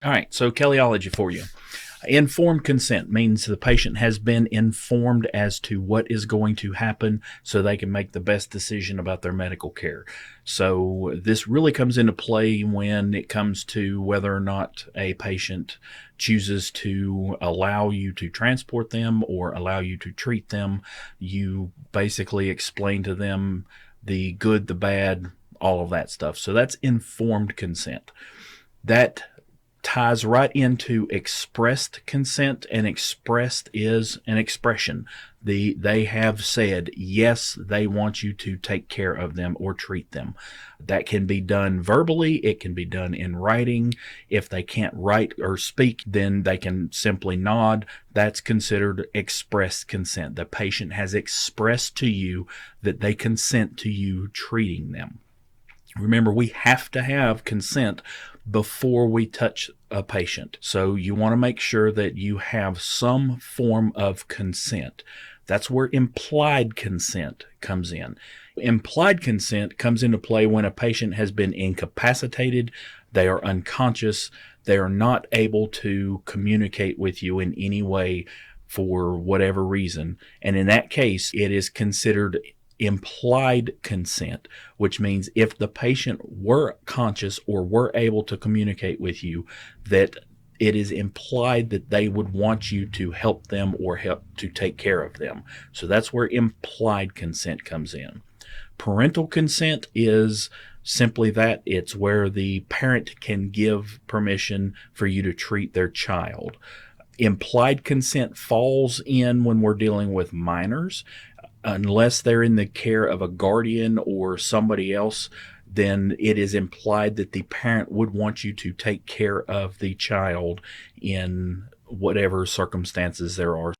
All right, so teleology for you. Informed consent means the patient has been informed as to what is going to happen so they can make the best decision about their medical care. So, this really comes into play when it comes to whether or not a patient chooses to allow you to transport them or allow you to treat them. You basically explain to them the good, the bad, all of that stuff. So, that's informed consent. That ties right into expressed consent, and expressed is an expression. They have said yes, they want you to take care of them or treat them. That can be done verbally, it can be done in writing. If they can't write or speak, then they can simply nod. That's considered expressed consent. The patient has expressed to you that they consent to you treating them. Remember, we have to have consent before we touch a patient. So you want to make sure that you have some form of consent. That's where implied consent comes in. Implied consent comes into play when a patient has been incapacitated, they are unconscious, they are not able to communicate with you in any way for whatever reason. And in that case, it is considered implied consent, which means if the patient were conscious or were able to communicate with you, that it is implied that they would want you to help them or help to take care of them. So that's where implied consent comes in. Parental consent is simply that. It's where the parent can give permission for you to treat their child. Implied consent falls in when we're dealing with minors. Unless they're in the care of a guardian or somebody else, then it is implied that the parent would want you to take care of the child in whatever circumstances there are.